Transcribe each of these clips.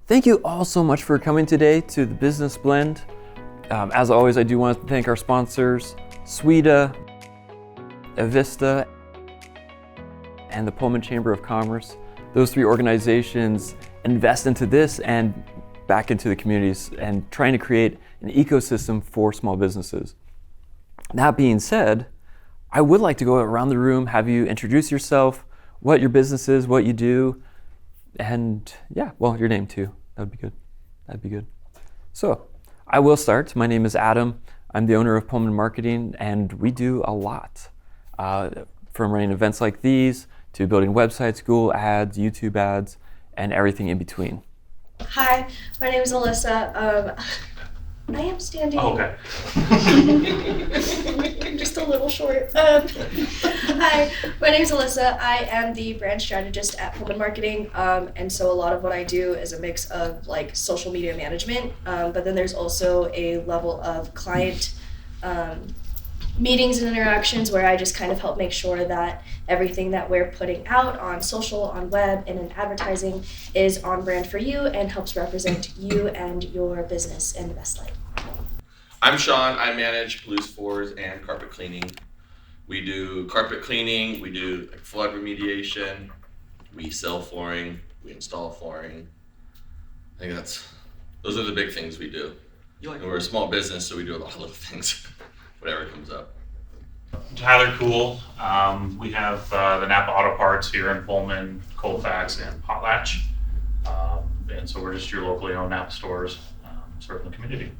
Thank you all so much for coming today to the Business Blend. As always, I do want to thank our sponsors, Sweda, Avista, and the Pullman Chamber of Commerce. Those three organizations invest into this and back into the communities and trying to create an ecosystem for small businesses. That being said, I would like to go around the room, have you introduce yourself, what your business is, what you do, and your name too. That'd be good. So, I will start. My name is Adam. I'm the owner of Pullman Marketing, and we do a lot. From running events like these, to building websites, Google ads, YouTube ads, and everything in between. Hi, my name is Alyssa. I am standing. Oh, okay. I'm just a little short. Hi, my name is Alyssa. I am the brand strategist at Pullman Marketing, and so a lot of what I do is a mix of like social media management, but then there's also a level of client meetings and interactions where I just kind of help make sure that everything that we're putting out on social, on web, and in advertising is on brand for you and helps represent you and your business in the best light. I'm Sean. I manage police floors and carpet cleaning. We do carpet cleaning, we do like flood remediation, we sell flooring, we install flooring. I think those are the big things we do. And we're a small business, so we do a lot of little things. Whatever comes up. Tyler Cool. We have the Napa Auto Parts here in Pullman, Colfax, and Potlatch. And so we're just your locally owned Napa stores serving the community.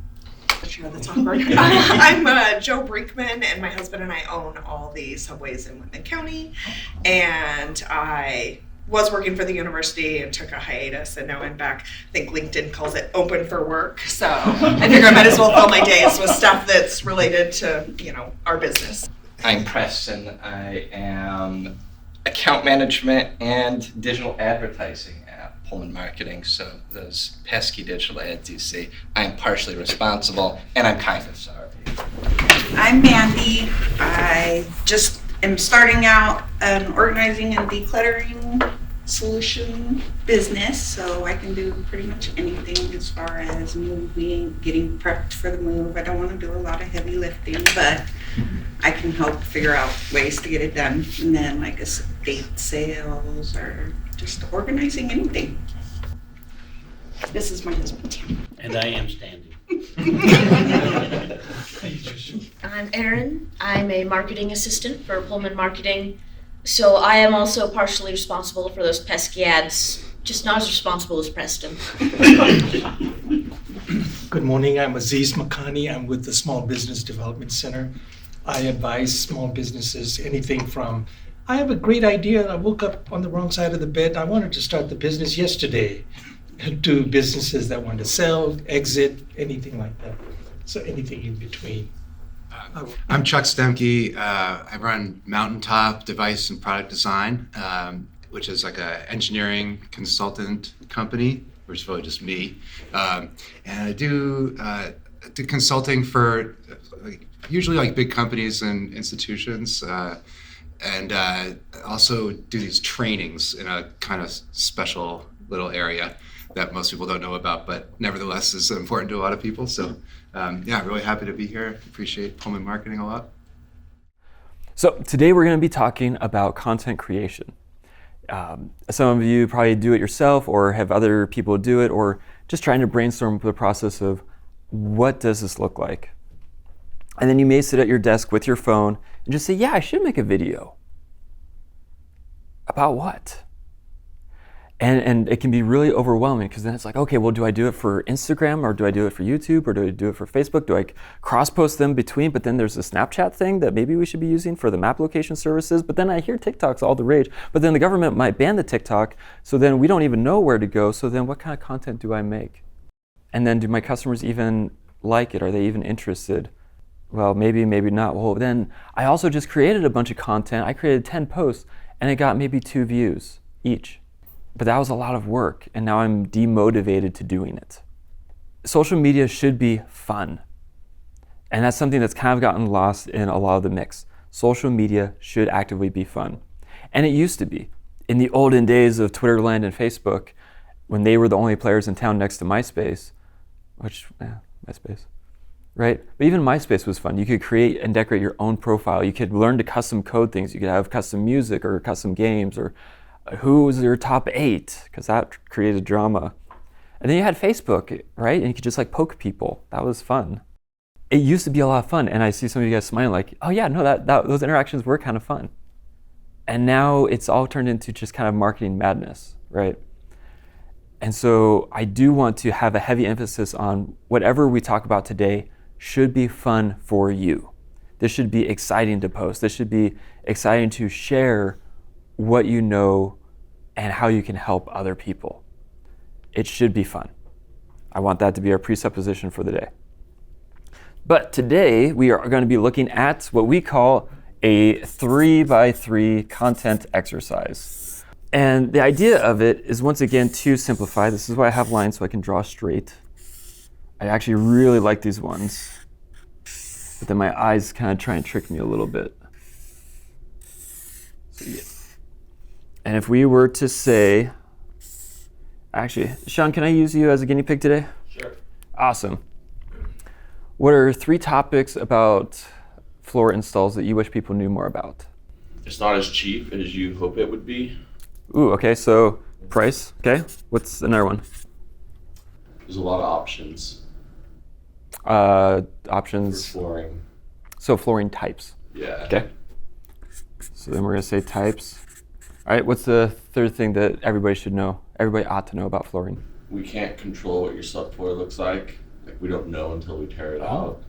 Sure, that's awkward. I'm Joe Brinkman, and my husband and I own all the subways in Whitman County. And I was working for the university and took a hiatus, and now I'm back. I think LinkedIn calls it open for work. So I figure I might as well fill my days with stuff that's related to, our business. I'm Preston. I am account management and digital advertising at Pullman Marketing. So those pesky digital ads you see, I'm partially responsible, and I'm kind of sorry. I'm Mandy. I just am starting out an organizing and decluttering solution business, so I can do pretty much anything as far as moving, getting prepped for the move. I don't want to do a lot of heavy lifting, but I can help figure out ways to get it done. And then like estate sales or just organizing anything. This is my husband. And I am standing. I'm Erin. I'm a marketing assistant for Pullman Marketing. So I am also partially responsible for those pesky ads, just not as responsible as Preston. Good morning, I'm Aziz Makani. I'm with the Small Business Development Center. I advise small businesses anything from, I have a great idea, I woke up on the wrong side of the bed, I wanted to start the business yesterday, to businesses that want to sell, exit, anything like that. So anything in between. I'm Chuck Stemke. I run Mountaintop Device and Product Design, which is like an engineering consultant company, which is really just me. And I do consulting for usually big companies and institutions, and also do these trainings in a kind of special little area that most people don't know about, but nevertheless is important to a lot of people. So really happy to be here. Appreciate Pullman Marketing a lot. So today we're going to be talking about content creation. Some of you probably do it yourself or have other people do it, or just trying to brainstorm the process of what does this look like? And then you may sit at your desk with your phone and just say, yeah, I should make a video. About what? And it can be really overwhelming, because then it's like, okay, well, do I do it for Instagram, or do I do it for YouTube, or do I do it for Facebook? Do I cross-post them between? But then there's the Snapchat thing that maybe we should be using for the map location services. But then I hear TikTok's all the rage. But then the government might ban the TikTok, so then we don't even know where to go. So then what kind of content do I make? And then do my customers even like it? Are they even interested? Well, maybe not. Well, then I also just created a bunch of content. I created 10 posts, and it got maybe 2 views each. But that was a lot of work, and now I'm demotivated to doing it. Social media should be fun. And that's something that's kind of gotten lost in a lot of the mix. Social media should actively be fun. And it used to be. In the olden days of Twitterland and Facebook, when they were the only players in town next to MySpace, MySpace, right? But even MySpace was fun. You could create and decorate your own profile. You could learn to custom code things. You could have custom music or custom games, or who was your top 8, because that created drama. And then you had Facebook, right? And you could just like poke people. That was fun. It used to be a lot of fun, and I see some of you guys smiling like, oh yeah, no, those interactions were kind of fun. And now it's all turned into just kind of marketing madness, right? And so I do want to have a heavy emphasis on whatever we talk about today should be fun for you. This should be exciting to post. This should be exciting to share what you know and how you can help other people. It should be fun. I want that to be our presupposition for the day. But today we are going to be looking at what we call a 3x3 content exercise. And the idea of it is, once again, to simplify. This is why I have lines so I can draw straight. I actually really like these ones, but then my eyes kind of try and trick me a little bit. So, yeah. And if we were to say, actually, Sean, can I use you as a guinea pig today? Sure. Awesome. What are 3 topics about floor installs that you wish people knew more about? It's not as cheap as you hope it would be. Ooh, okay, so price, okay. What's another one? There's a lot of options for Options, flooring. so flooring types, Yeah. okay. So then we're gonna say types. All right, what's the third thing that everybody should know, everybody ought to know about flooring? We can't control what your subfloor looks like. Like, we don't know until we tear it out.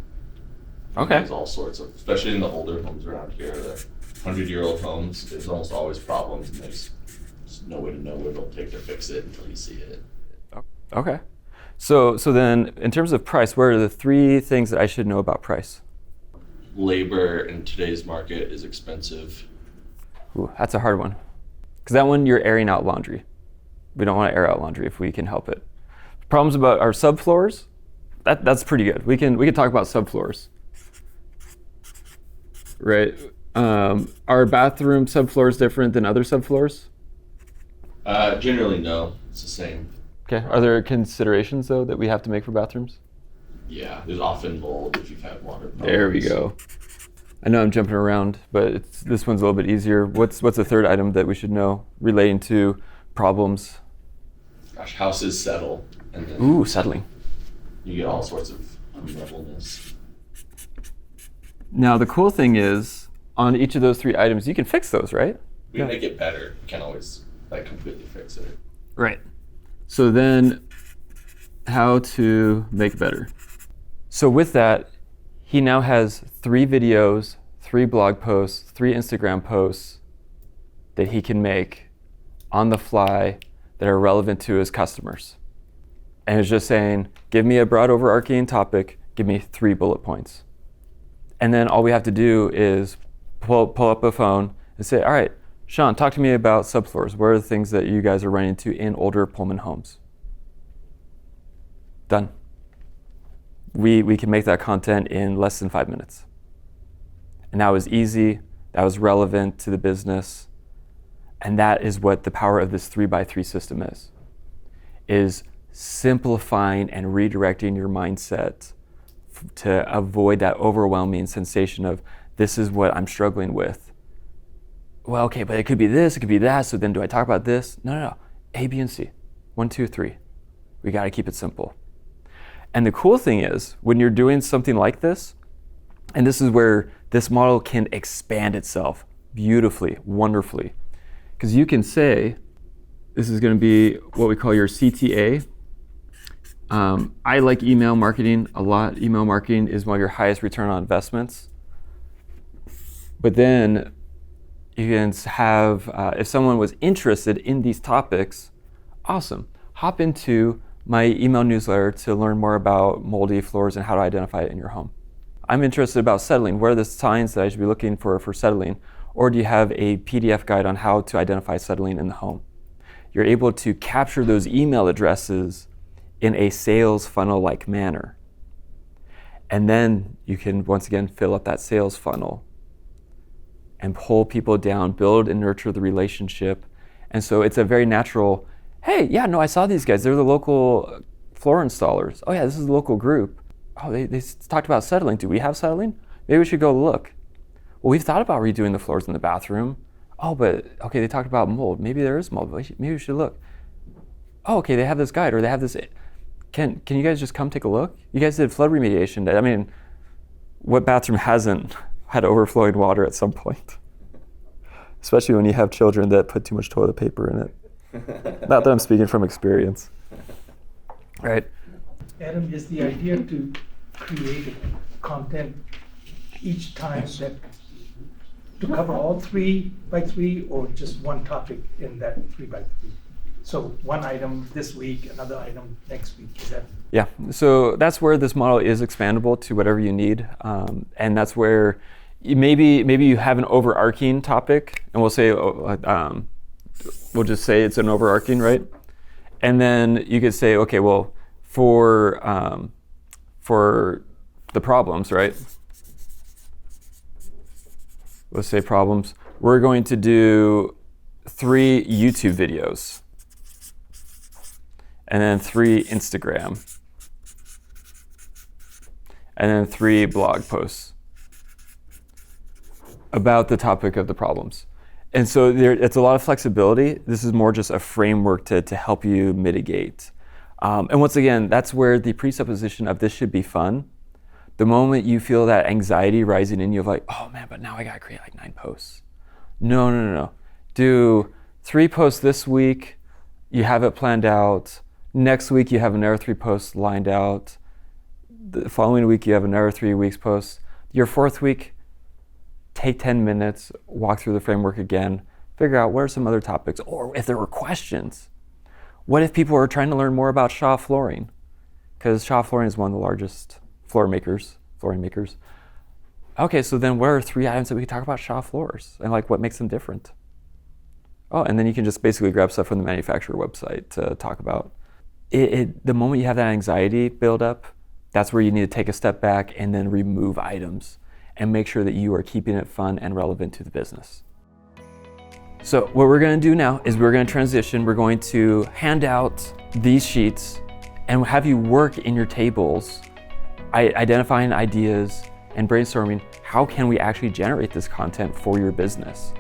Okay. There's all sorts of, especially in the older homes around here, the 100-year-old homes, there's almost always problems, and there's no way to know what it'll take to fix it until you see it. Okay. So then, in terms of price, what are the 3 things that I should know about price? Labor in today's market is expensive. Ooh, that's a hard one. Because that one, you're airing out laundry. We don't want to air out laundry if we can help it. Problems about our subfloors, that's pretty good. We can talk about subfloors. Right. Are bathroom subfloors different than other subfloors? Generally, no. It's the same. Okay. Are there considerations, though, that we have to make for bathrooms? Yeah, there's often mold if you've had water problems. There we go. I know I'm jumping around, but this one's a little bit easier. What's the third item that we should know relating to problems? Gosh, houses settle. And then Ooh, settling. you get all sorts of unlevelness. Now, the cool thing is, on each of those 3 items, you can fix those, right? We can make it better. You can't always completely fix it. Right. So then, how to make better. So with that, he now has 3 videos, 3 blog posts, 3 Instagram posts that he can make on the fly that are relevant to his customers. And it's just saying, give me a broad overarching topic, give me 3 bullet points. And then all we have to do is pull up a phone and say, all right, Sean, talk to me about subfloors. What are the things that you guys are running into in older Pullman homes? Done. We can make that content in less than 5 minutes. And that was easy, that was relevant to the business, and that is what the power of this 3x3 system is simplifying and redirecting your mindset to avoid that overwhelming sensation of, this is what I'm struggling with. Well, okay, but it could be this, it could be that, so then do I talk about this? No. A, B, and C. 1, 2, 3. We gotta keep it simple. And the cool thing is, when you're doing something like this, and this is where this model can expand itself beautifully, wonderfully. Because you can say, this is gonna be what we call your CTA. I like email marketing a lot. Email marketing is one of your highest return on investments. But then you can have, if someone was interested in these topics, awesome. Hop into my email newsletter to learn more about moldy floors and how to identify it in your home. I'm interested about settling. What are the signs that I should be looking for settling? Or do you have a PDF guide on how to identify settling in the home? You're able to capture those email addresses in a sales funnel-like manner. And then you can, once again, fill up that sales funnel and pull people down, build and nurture the relationship. And so it's a very natural, hey, yeah, no, I saw these guys. They're the local floor installers. Oh yeah, this is the local group. Oh, they talked about settling. Do we have settling? Maybe we should go look. Well, we've thought about redoing the floors in the bathroom. Oh, but okay, they talked about mold. Maybe there is mold. Maybe we should look. Oh, okay, they have this guide or they have this. Can you guys just come take a look? You guys did flood remediation. I mean, what bathroom hasn't had overflowing water at some point? Especially when you have children that put too much toilet paper in it. Not that I'm speaking from experience. Right. Adam, is the idea to create content each time that to cover all 3x3 or just one topic in that 3x3? So one item this week, another item next week. Is that? Yeah, so that's where this model is expandable to whatever you need. And that's where maybe you have an overarching topic and we'll say, we'll just say it's an overarching, right? And then you could say, okay, well, for the problems, right? Let's say problems. We're going to do 3 YouTube videos and then 3 Instagram and then 3 blog posts about the topic of the problems. And so it's a lot of flexibility. This is more just a framework to help you mitigate. And once again, that's where the presupposition of this should be fun. The moment you feel that anxiety rising in you of like, oh man, but now I gotta create like 9 posts. No. Do 3 posts this week, you have it planned out. Next week you have another 3 posts lined out. The following week you have another 3 weeks posts. Your 4th week, take 10 minutes, walk through the framework again, figure out what are some other topics, or if there were questions. What if people are trying to learn more about Shaw flooring? Because Shaw flooring is one of the largest flooring makers. Okay, so then what are 3 items that we can talk about Shaw floors and like what makes them different? Oh, and then you can just basically grab stuff from the manufacturer website to talk about. The moment you have that anxiety build up, that's where you need to take a step back and then remove items and make sure that you are keeping it fun and relevant to the business. So what we're gonna do now is we're gonna transition. We're going to hand out these sheets and have you work in your tables, identifying ideas and brainstorming, how can we actually generate this content for your business?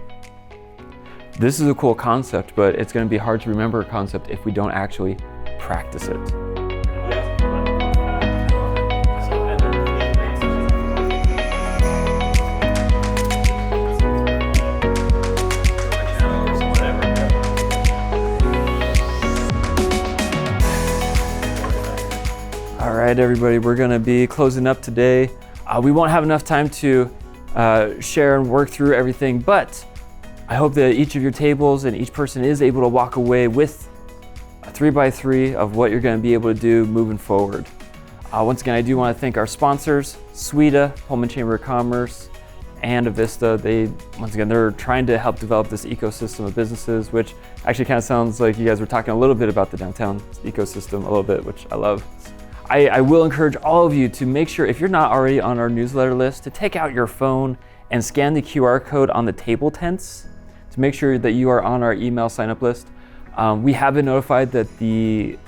This is a cool concept, but it's gonna be hard to remember a concept if we don't actually practice it. All right, everybody, we're gonna be closing up today. We won't have enough time to share and work through everything, but I hope that each of your tables and each person is able to walk away with a 3x3 of what you're gonna be able to do moving forward. Once again, I do wanna thank our sponsors, Sweda, Pullman Chamber of Commerce, and Avista. They're trying to help develop this ecosystem of businesses, which actually kind of sounds like you guys were talking a little bit about the downtown ecosystem a little bit, which I love. I will encourage all of you to make sure, if you're not already on our newsletter list, to take out your phone and scan the QR code on the table tents to make sure that you are on our email sign-up list. We have been notified that we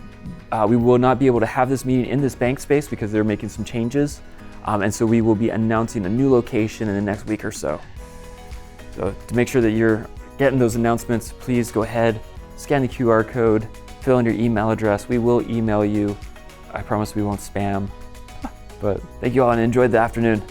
will not be able to have this meeting in this bank space because they're making some changes. And so we will be announcing a new location in the next week or so. So to make sure that you're getting those announcements, please go ahead, scan the QR code, fill in your email address. We will email you. I promise we won't spam. But thank you all and enjoy the afternoon.